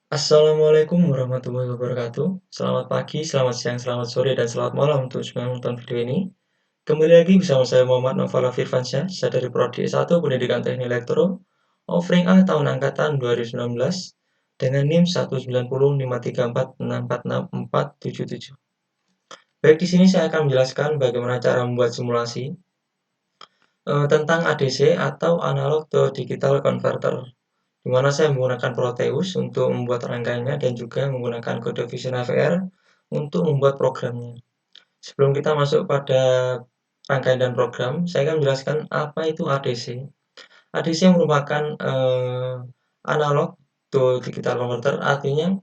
Assalamualaikum warahmatullahi wabarakatuh. Selamat pagi, selamat siang, selamat sore, dan selamat malam untuk semua yang menonton video ini. Kembali lagi bersama saya Muhammad Nofala Firfansyah, saya dari Prodi S1 Pendidikan Teknik Elektro, offering A tahun angkatan 2019 dengan NIM 1905346464777. Baik, di sini saya akan menjelaskan bagaimana cara membuat simulasi tentang ADC atau Analog to Digital Converter, di mana saya menggunakan Proteus untuk membuat rangkaiannya dan juga menggunakan kode Vision AVR untuk membuat programnya. Sebelum kita masuk pada rangkaian dan program, saya akan menjelaskan apa itu ADC. ADC merupakan analog to digital converter, artinya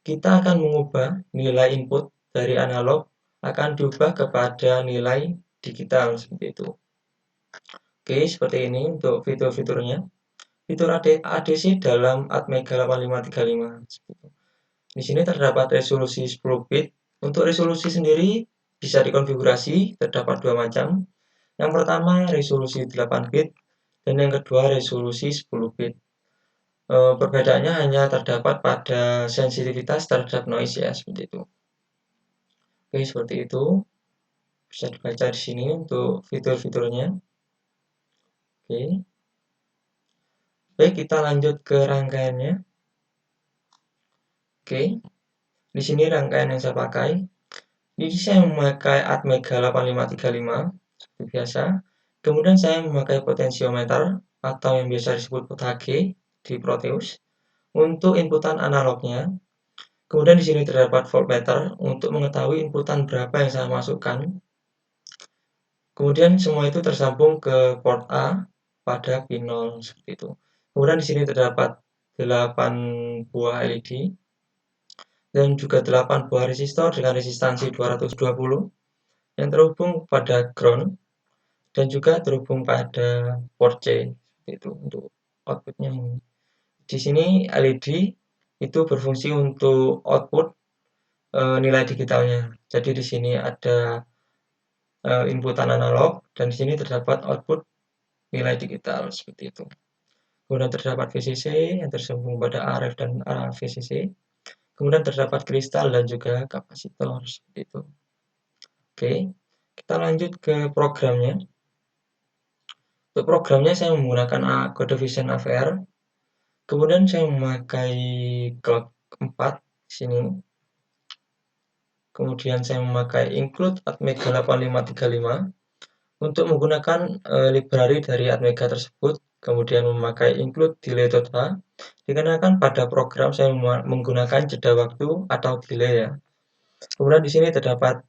kita akan mengubah nilai input dari analog akan diubah kepada nilai digital seperti itu. Oke, seperti ini untuk fitur-fiturnya. Fitur ADC dalam Atmega 8535. Di sini terdapat resolusi 10 bit. Untuk resolusi sendiri bisa dikonfigurasi, terdapat dua macam. Yang pertama resolusi 8 bit dan yang kedua resolusi 10 bit. Perbedaannya hanya terdapat pada sensitivitas terhadap noise ya, seperti itu. Oke, seperti itu. Bisa dibaca di sini untuk fitur-fiturnya. Oke. Baik, kita lanjut ke rangkaiannya. Oke. Di sini rangkaian yang saya pakai. Jadi saya memakai Atmega 8535 seperti biasa. Kemudian saya memakai potensiometer atau yang biasa disebut PUT-HG di Proteus untuk inputan analognya. Kemudian di sini terdapat voltmeter untuk mengetahui inputan berapa yang saya masukkan. Kemudian semua itu tersambung ke port A pada pin 0 seperti itu. Kemudian di sini terdapat 8 buah LED dan juga 8 buah resistor dengan resistansi 220 yang terhubung pada ground dan juga terhubung pada port C seperti itu untuk outputnya ini. Di sini LED itu berfungsi untuk output nilai digitalnya. Jadi di sini ada inputan analog dan di sini terdapat output nilai digital seperti itu. Kemudian terdapat VCC yang tersambung pada RF dan VCC. Kemudian terdapat kristal dan juga kapasitor seperti itu. Oke, kita lanjut ke programnya. Untuk programnya saya menggunakan kode Vision AVR. Kemudian saya memakai clock 4 di sini. Kemudian saya memakai include Atmega 8535 untuk menggunakan library dari Atmega tersebut. Kemudian memakai include delay.h dikarenakan pada program saya menggunakan jeda waktu atau delay ya. Kemudian di sini terdapat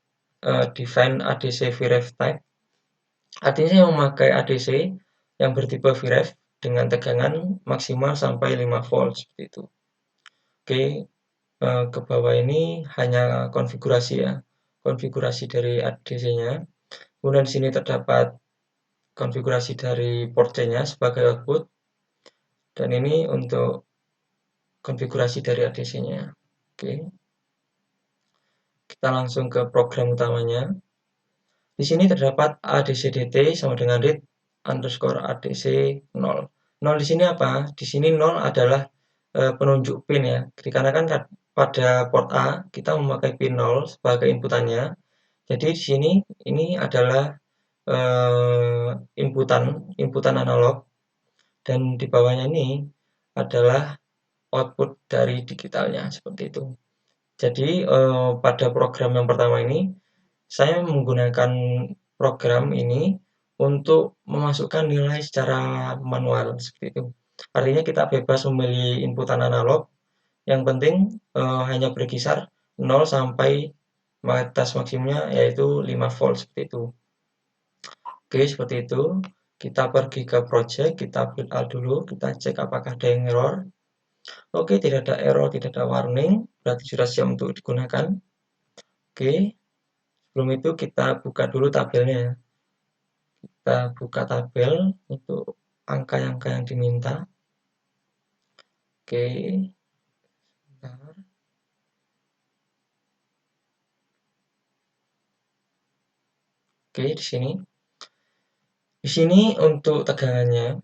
define ADC VREF type. Artinya saya memakai ADC yang bertipe VREF dengan tegangan maksimal sampai 5 volt seperti itu. Oke, ke bawah ini hanya konfigurasi ya, konfigurasi dari ADC-nya. Kemudian di sini terdapat konfigurasi dari port C-nya sebagai output. Dan ini untuk konfigurasi dari ADC-nya. Oke. Kita langsung ke program utamanya. Di sini terdapat ADC-DT sama dengan read underscore ADC 0. 0 di sini apa? Di sini 0 adalah penunjuk pin ya. Dikarenakan pada port A kita memakai pin 0 sebagai inputannya. Jadi di sini ini adalah inputan analog dan di bawahnya ini adalah output dari digitalnya seperti itu. Jadi pada program yang pertama ini saya menggunakan program ini untuk memasukkan nilai secara manual seperti itu. Artinya kita bebas memilih inputan analog, yang penting hanya berkisar 0 sampai batas maksimumnya yaitu 5 volt seperti itu. Oke, seperti itu. Kita pergi ke project, kita build out dulu, kita cek apakah ada yang error. Oke, tidak ada error, tidak ada warning, berarti sudah siap untuk digunakan. Oke, sebelum itu kita buka dulu tabelnya ya. Kita buka tabel untuk angka-angka yang diminta. Oke, bentar. Oke, di sini. Di sini untuk tegangannya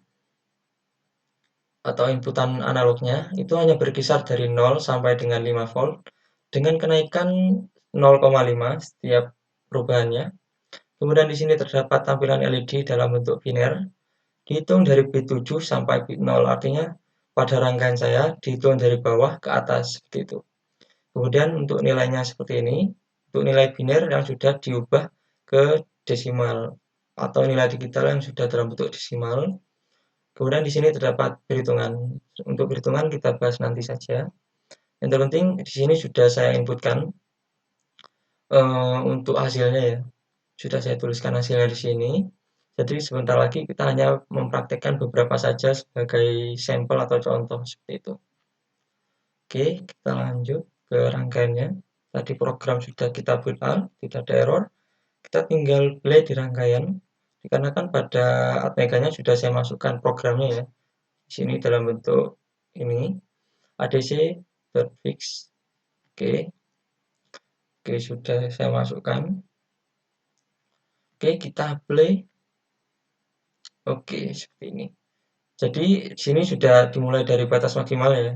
atau inputan analognya itu hanya berkisar dari 0 sampai dengan 5 volt dengan kenaikan 0,5 setiap perubahannya. Kemudian di sini terdapat tampilan LED dalam bentuk biner, dihitung dari bit 7 sampai bit 0, artinya pada rangkaian saya dihitung dari bawah ke atas seperti itu. Kemudian untuk nilainya seperti ini, untuk nilai biner yang sudah diubah ke desimal atau nilai digital yang sudah dalam bentuk desimal. Kemudian di sini terdapat perhitungan. Untuk perhitungan kita bahas nanti saja. Yang terpenting di sini sudah saya inputkan untuk hasilnya ya. Sudah saya tuliskan hasilnya di sini. Jadi sebentar lagi kita hanya mempraktekkan beberapa saja sebagai sampel atau contoh seperti itu. Oke, kita lanjut ke rangkaiannya. Tadi program sudah kita build out, tidak ada error. Kita tinggal play di rangkaian. Dikarenakan pada Atmega-nya sudah saya masukkan programnya ya. Di sini dalam bentuk ini adc.fix. Oke. Oke, sudah saya masukkan. Oke, kita play. Oke, seperti ini. Jadi di sini sudah dimulai dari batas maksimal ya.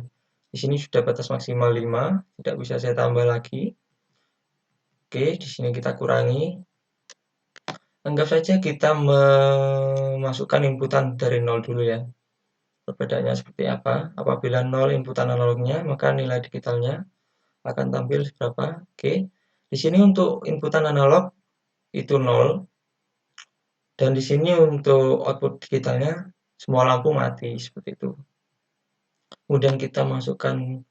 Di sini sudah batas maksimal 5, tidak bisa saya tambah lagi. Oke, di sini kita kurangi. Anggap saja kita memasukkan inputan dari 0 dulu ya. Perbedaannya seperti apa? Apabila 0 inputan analognya, maka nilai digitalnya akan tampil berapa? Oke. Di sini untuk inputan analog itu 0 dan di sini untuk output digitalnya semua lampu mati seperti itu. Kemudian kita masukkan 1.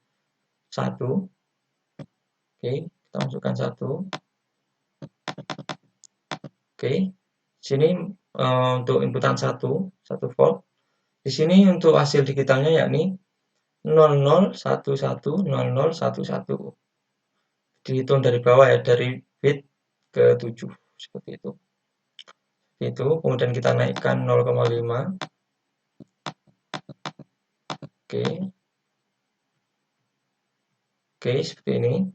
Oke, kita masukkan 1. Oke. Di sini untuk inputan 1 volt. Di sini untuk hasil digitalnya yakni 00110011. Dihitung dari bawah ya, dari bit ke 7 seperti itu. Kemudian kita naikkan 0,5. Oke. Oke, seperti ini.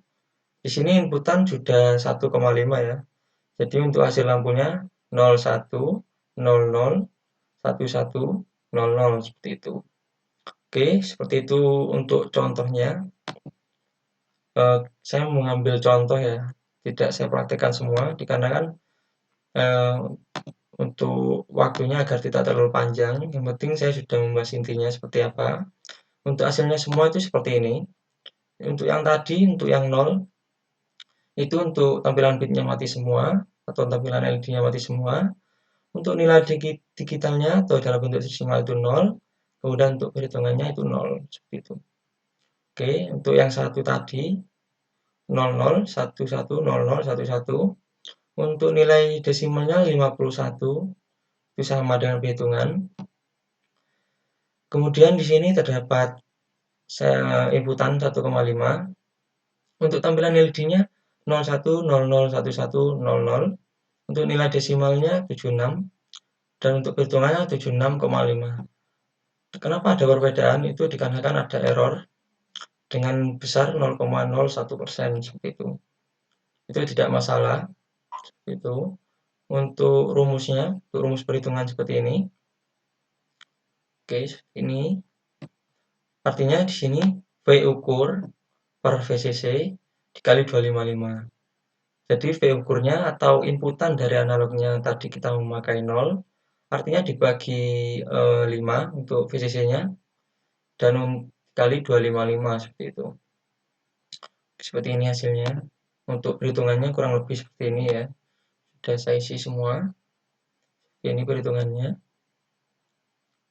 Di sini inputan sudah 1,5 ya. Jadi untuk hasil lampunya 01 00 11 00 seperti itu. Oke, seperti itu untuk contohnya. Saya mengambil contoh ya, tidak saya praktekkan semua dikarenakan untuk waktunya agar tidak terlalu panjang. Yang penting saya sudah membahas intinya seperti apa. Untuk hasilnya semua itu seperti ini. Untuk yang tadi, untuk yang 0 itu untuk tampilan bitnya mati semua atau tampilan LED-nya mati semua. Untuk nilai digitalnya atau dalam bentuk desimal itu 0. Kemudian untuk perhitungannya itu 0 seperti itu. Oke, untuk yang satu tadi 00 11 00 11. Untuk nilai desimalnya 51 itu sama dengan perhitungan. Kemudian di sini terdapat inputan 1,5. Untuk tampilan LED-nya 01 00 11 00. Untuk nilai desimalnya 76 dan untuk perhitungannya 76,5. Kenapa ada perbedaan? Itu dikarenakan ada error dengan besar 0,01% seperti itu. Itu tidak masalah. Itu untuk rumusnya, untuk rumus perhitungan seperti ini. Oke, ini artinya di sini V ukur per VCC dikali 255. Jadi V ukurnya atau inputan dari analognya tadi kita memakai 0, artinya dibagi 5 untuk VCC-nya dan kali 255 seperti itu. Seperti ini hasilnya. Untuk perhitungannya kurang lebih seperti ini ya. Sudah saya isi semua. Ini perhitungannya.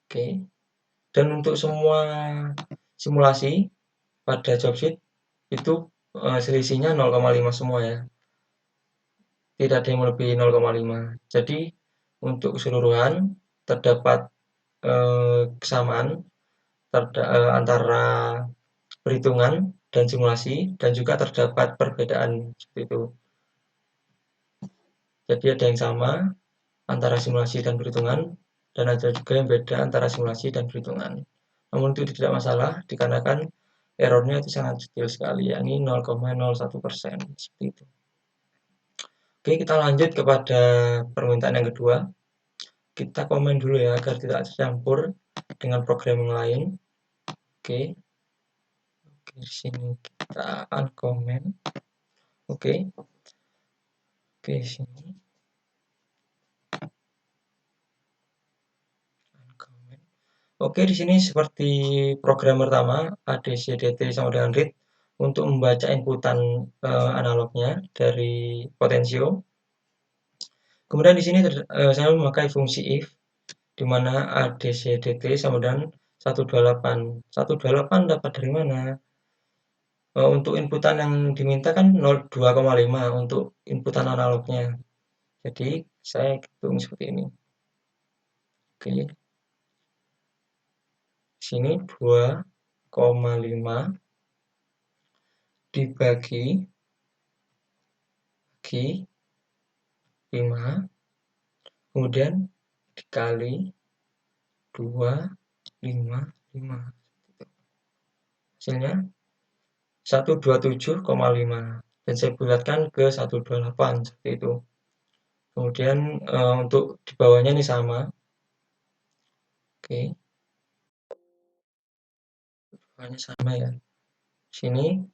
Oke. Dan untuk semua simulasi pada jobsheet itu selisihnya 0,5 semua ya. Tidak ada yang melebihi 0,5. Jadi untuk keseluruhan terdapat kesamaan antara perhitungan dan simulasi dan juga terdapat perbedaan seperti itu. Jadi ada yang sama antara simulasi dan perhitungan dan ada juga yang beda antara simulasi dan perhitungan. Namun itu tidak masalah dikarenakan errornya itu sangat kecil sekali, yakni 0,01% seperti itu. Oke, kita lanjut kepada permintaan yang kedua. Kita komen dulu ya agar tidak tercampur dengan program yang lain. Oke, di sini kita uncomment. Oke, sini uncomment. Oke, di sini seperti program pertama ADC/DT sama dengan read untuk membaca inputan analognya dari potensio. Kemudian di sini saya memakai fungsi if, di mana ADC/DT sama dengan 128. 128 dapat dari mana? Untuk inputan yang diminta kan 2,5 untuk inputan analognya. Jadi saya hitung seperti ini. Oke. Sini 2,5 dibagi 5, kemudian dikali 2,5. Hasilnya 127,5 dan saya bulatkan ke 128 seperti itu. Kemudian untuk di bawahnya ini sama. Oke. Bawahnya sama ya. Sini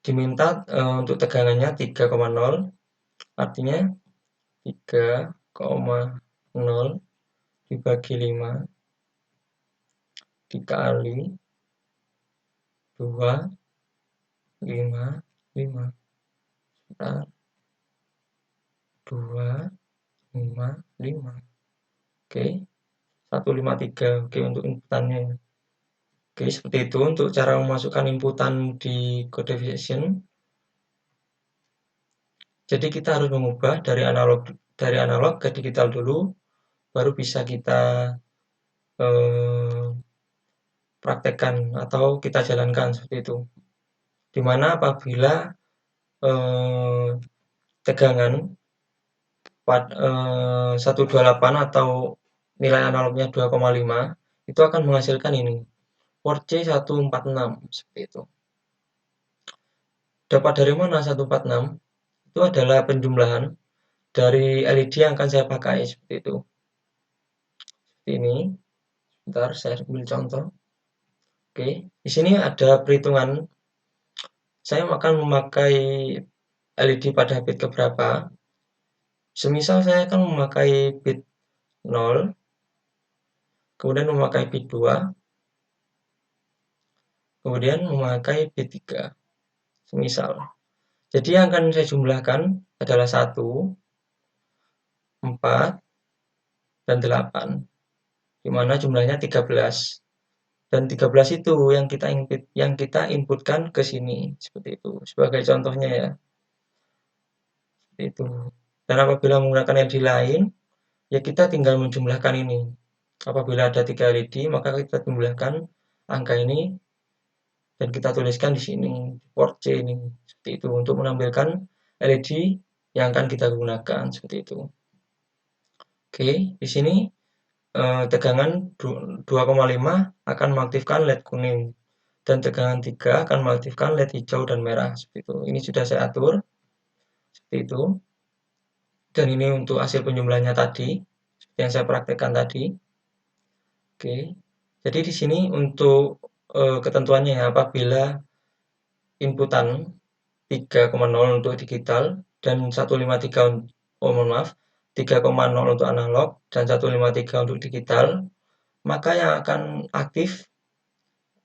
diminta untuk tegangannya 3,0, artinya 3,0 dibagi 5 dikali 2,5. Sebentar. 2,5. Oke, 153. Oke, untuk inputannya. Oke, seperti itu untuk cara memasukkan inputan di codification. Jadi kita harus mengubah dari analog ke digital dulu, baru bisa kita praktekkan atau kita jalankan seperti itu. Dimana apabila tegangan 128 atau nilai analognya 2,5 itu akan menghasilkan ini port C146 seperti itu. Dapat dari mana 146? Itu adalah penjumlahan dari LED yang akan saya pakai seperti itu. Seperti ini. Bentar, saya ambil contoh. Oke, di sini ada perhitungan. Saya akan memakai LED pada bit keberapa. Semisal saya akan memakai bit 0, kemudian memakai bit 2, kemudian memakai bit 3. Semisal. Jadi yang akan saya jumlahkan adalah 1, 4, dan 8. Di mana jumlahnya 13. Dan 13 itu yang kita inputkan ke sini. Seperti itu. Sebagai contohnya ya. Seperti itu. Dan apabila menggunakan LED lain, ya kita tinggal menjumlahkan ini. Apabila ada 3 LED, maka kita jumlahkan angka ini dan kita tuliskan di sini, port C ini. Seperti itu, untuk menampilkan LED yang akan kita gunakan. Seperti itu. Oke, di sini tegangan 2,5 akan mengaktifkan LED kuning. Dan tegangan 3 akan mengaktifkan LED hijau dan merah. Seperti itu. Ini sudah saya atur. Seperti itu. Dan ini untuk hasil penjumlahannya tadi, seperti yang saya praktekkan tadi. Oke, jadi di sini untuk ketentuannya ya, apabila inputan 3,0 untuk digital dan 153 3,0 untuk analog dan 153 untuk digital, maka yang akan aktif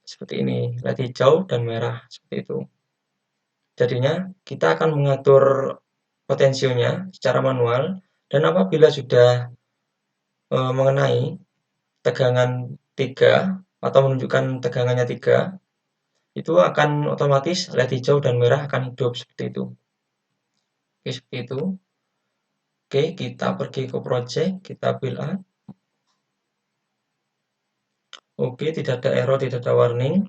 seperti ini, LED hijau dan merah, seperti itu. Jadinya kita akan mengatur potensionya secara manual, dan apabila sudah mengenai tegangan 3 atau menunjukkan tegangannya 3, itu akan otomatis LED hijau dan merah akan hidup seperti itu. Oke, seperti itu. Oke, kita pergi ke project, kita build up. Oke, tidak ada error, tidak ada warning.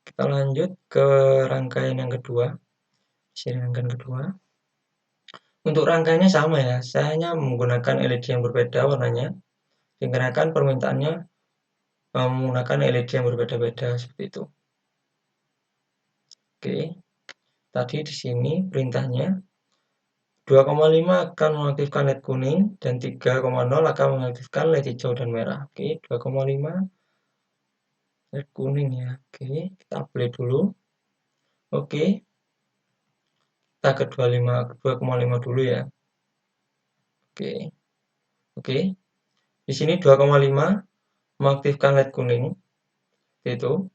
Kita lanjut ke rangkaian yang kedua. Sini rangkaian kedua. Untuk rangkaiannya sama ya, saya hanya menggunakan LED yang berbeda warnanya, dikarenakan permintaannya menggunakan LED yang berbeda-beda seperti itu. Oke, tadi di sini perintahnya 2,5 akan mengaktifkan LED kuning dan 3,0 akan mengaktifkan LED hijau dan merah. Oke, 2,5 LED kuning ya. Oke, kita upgrade dulu. Oke, kita ke 2,5 dulu ya. Oke. Oke. Di sini 2,5 mengaktifkan LED kuning. Itu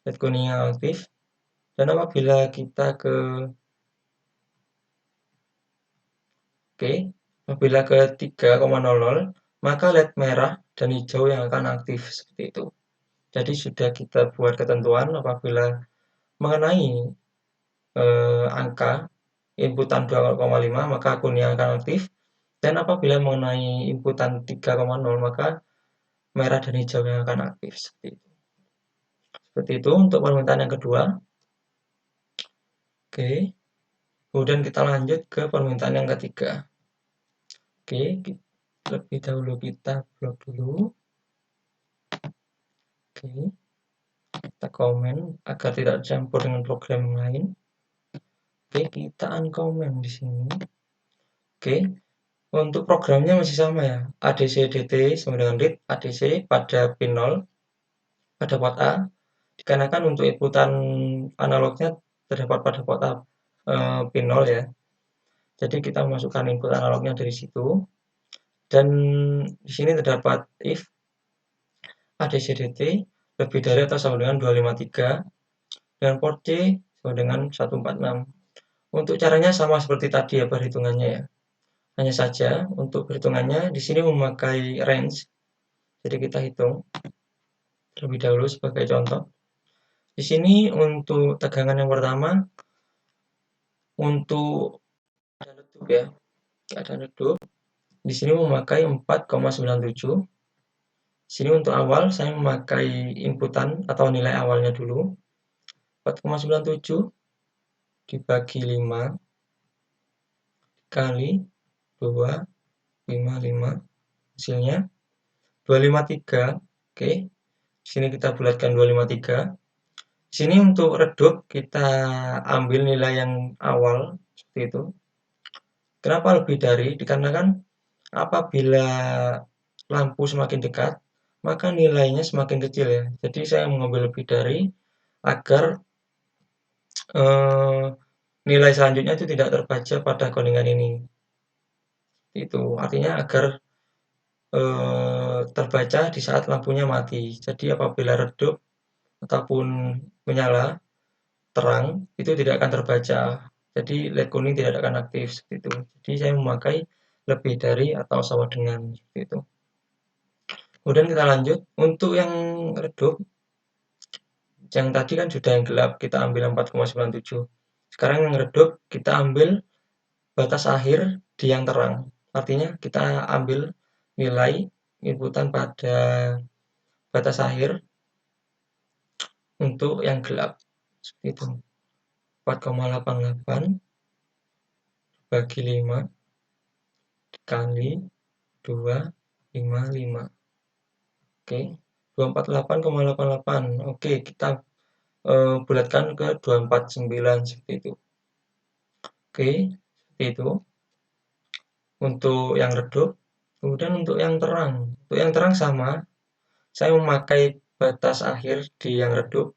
LED kuningnya aktif. Dan apabila kita ke apabila ke 3,00 maka LED merah dan hijau yang akan aktif seperti itu. Jadi sudah kita buat ketentuan apabila mengenai angka inputan 2,5 maka kuning akan aktif, dan apabila mengenai inputan 3,0 maka merah dan hijau yang akan aktif seperti itu. Seperti itu untuk permintaan yang kedua. Oke. Kemudian kita lanjut ke permintaan yang ketiga. Oke, lebih dahulu kita blok dulu. Oke. Kita komen agar tidak campur dengan program yang lain. Oke, kita uncomment di sini. Oke. Untuk programnya masih sama ya. ADC-DT sama dengan read ADC pada pin 0 pada port A. Dikarenakan untuk inputan analognya terdapat pada port A pin 0 ya. Jadi kita masukkan input analognya dari situ. Dan di sini terdapat if ADC-DT lebih dari atau sama dengan 253 dan port C sama dengan 146. Untuk caranya sama seperti tadi ya perhitungannya ya. Hanya saja untuk perhitungannya di sini memakai range. Jadi kita hitung terlebih dahulu sebagai contoh. Di sini untuk tegangan yang pertama untuk redup ya. Keadaan redup di sini memakai 4,97. Di sini untuk awal saya memakai inputan atau nilai awalnya dulu. 4,97 dibagi 5 kali 2,55 hasilnya 253. Oke. Di sini kita bulatkan 253. Di sini untuk redup kita ambil nilai yang awal seperti itu. Kenapa lebih dari? Dikarenakan apabila lampu semakin dekat, maka nilainya semakin kecil ya. Jadi saya mengambil lebih dari agar nilai selanjutnya itu tidak terbaca pada codingan ini. Itu artinya agar terbaca di saat lampunya mati. Jadi apabila redup ataupun menyala terang itu tidak akan terbaca. Jadi LED kuning tidak akan aktif seperti itu. Jadi saya memakai lebih dari atau sama dengan seperti itu. Kemudian kita lanjut untuk yang redup. Yang tadi kan sudah yang gelap kita ambil 4,97. Sekarang yang redup kita ambil batas akhir di yang terang. Artinya kita ambil nilai inputan pada batas akhir untuk yang gelap. Seperti itu. 4,88 bagi 5 dikali 255. Oke, 248,88. Oke, kita bulatkan ke 249 seperti itu. Oke, seperti itu untuk yang redup. Kemudian untuk yang terang. Untuk yang terang sama, saya memakai batas akhir di yang redup.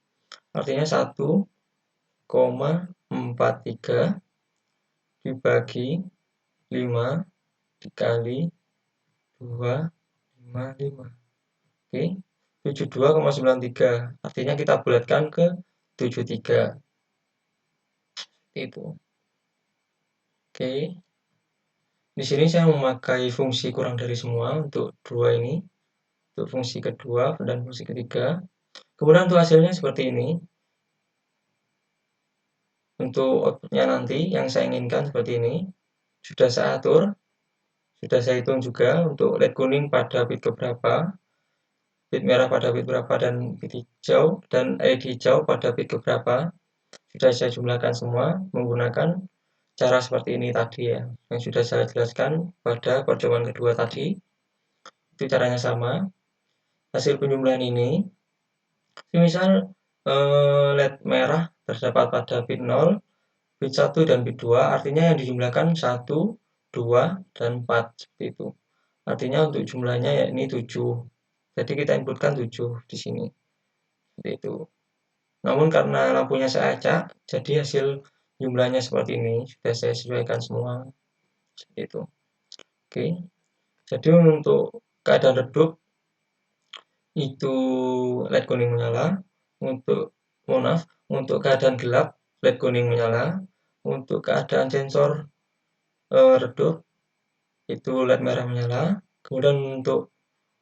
Artinya 1,43 dibagi 5 dikali 255. Oke, 72,93. Artinya kita bulatkan ke 73. Itu. Oke. Di sini saya memakai fungsi kurang dari semua untuk dua ini. Untuk fungsi kedua dan fungsi ketiga. Kemudian untuk hasilnya seperti ini. Untuk outputnya nanti yang saya inginkan seperti ini. Sudah saya atur. Sudah saya hitung juga untuk LED kuning pada bit keberapa, bit merah pada bit berapa, dan bit hijau dan LED hijau pada bit keberapa. Sudah saya jumlahkan semua menggunakan cara seperti ini tadi ya, yang sudah saya jelaskan pada percobaan kedua tadi. Itu caranya sama. Hasil penjumlahan ini, misal LED merah terdapat pada bit 0, bit 1 dan bit 2, artinya yang dijumlahkan 1, 2, dan 4 seperti itu. Artinya untuk jumlahnya ya ini 7. Jadi kita inputkan 7 di sini. seperti itu. Namun karena lampunya saya acak, jadi hasil jumlahnya seperti ini, sudah saya sesuaikan semua, seperti itu. Oke, jadi untuk keadaan redup, itu LED kuning menyala, untuk keadaan gelap, LED kuning menyala, untuk keadaan sensor redup, itu LED merah menyala, kemudian untuk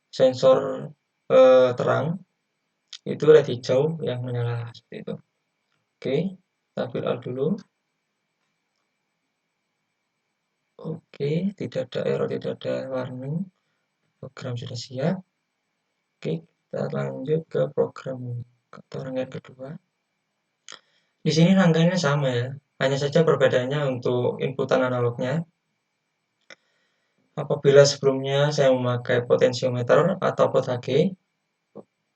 sensor terang, itu LED hijau yang menyala, seperti itu. Oke, kita fill out dulu. Oke, tidak ada error, tidak ada warning. Program sudah siap. Oke, kita lanjut ke program atau rangkaian kedua. Di sini rangkaiannya sama ya, hanya saja perbedaannya untuk inputan analognya. Apabila sebelumnya saya memakai potensiometer atau POT-HG,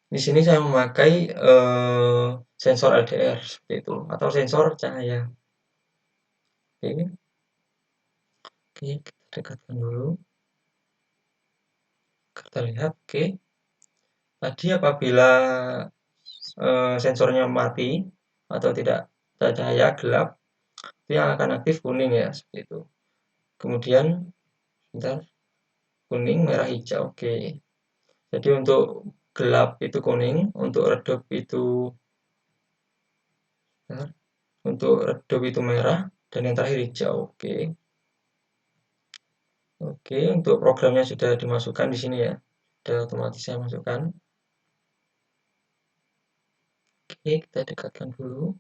di sini saya memakai sensor LDR seperti itu atau sensor cahaya. Oke, kita dekatkan dulu. Kita lihat, oke. Tadi apabila sensornya mati atau tidak ada cahaya gelap, itu yang akan aktif kuning ya, seperti itu. Kemudian sebentar, kuning, merah, hijau. Oke. Jadi untuk gelap itu kuning, untuk redup itu merah, dan yang terakhir hijau. Oke. Oke, untuk programnya sudah dimasukkan di sini ya. Sudah otomatis saya masukkan. Oke, kita dekatkan dulu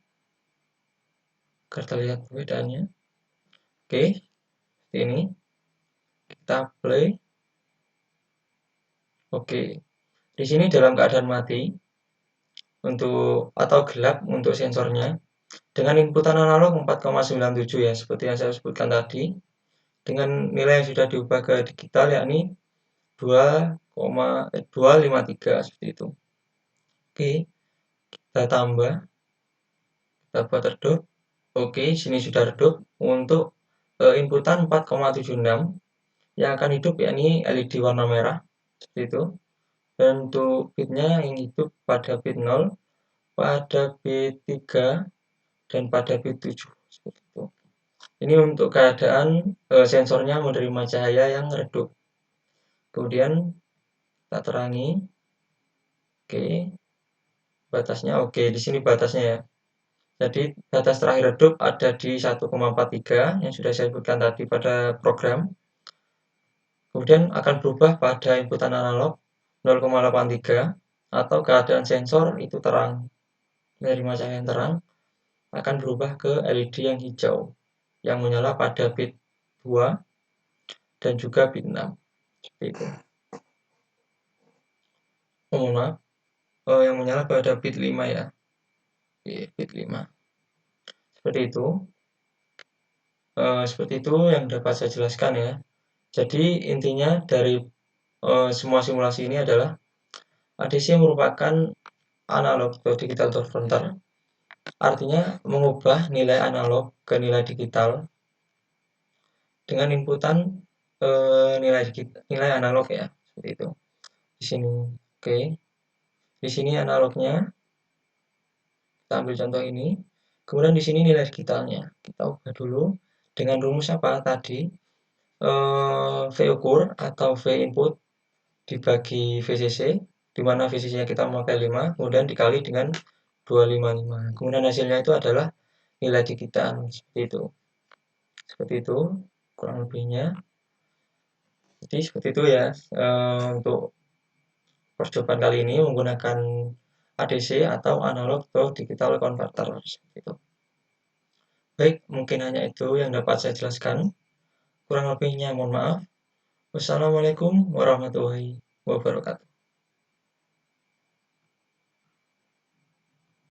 agar terlihat perbedaannya. Oke, seperti ini. Kita play. Oke. Di sini dalam keadaan mati atau gelap untuk sensornya dengan inputan analog 4,97 ya, seperti yang saya sebutkan tadi. Dengan nilai yang sudah diubah ke digital yakni 2,253 seperti itu. Oke, kita tambah, kita buat redup. Oke, sini sudah redup untuk inputan 4,76 yang akan hidup yakni LED warna merah seperti itu. Dan untuk bitnya yang hidup pada bit 0, pada bit 3, dan pada bit 7 seperti itu. Ini untuk keadaan sensornya menerima cahaya yang redup. Kemudian kita terangi. Oke. Batasnya oke, di sini batasnya ya. Jadi batas terakhir redup ada di 1,43 yang sudah saya sebutkan tadi pada program. Kemudian akan berubah pada inputan analog 0,83 atau keadaan sensor itu terang. Menerima cahaya yang terang akan berubah ke LED yang hijau yang menyala pada bit 2 dan juga bit 6. Seperti itu. Mohon maaf. Yang menyala pada bit 5 ya. Bit 5. Seperti itu. Seperti itu yang dapat saya jelaskan ya. Jadi intinya dari semua simulasi ini adalah ADC merupakan analog atau digital converter, artinya mengubah nilai analog ke nilai digital dengan inputan nilai analog ya, seperti itu. Di sini, oke. Di sini analognya, kita ambil contoh ini. Kemudian di sini nilai digitalnya, kita ubah dulu dengan rumus apa tadi? V ukur atau V input dibagi VCC, di mana VCC-nya kita memakai 5, kemudian dikali dengan 255. Kemudian hasilnya itu adalah nilai digital, seperti itu. Seperti itu kurang lebihnya. Jadi seperti itu ya untuk percobaan kali ini menggunakan ADC atau analog to digital converter, seperti itu. Baik, mungkin hanya itu yang dapat saya jelaskan. Kurang lebihnya mohon maaf. Wassalamualaikum warahmatullahi wabarakatuh.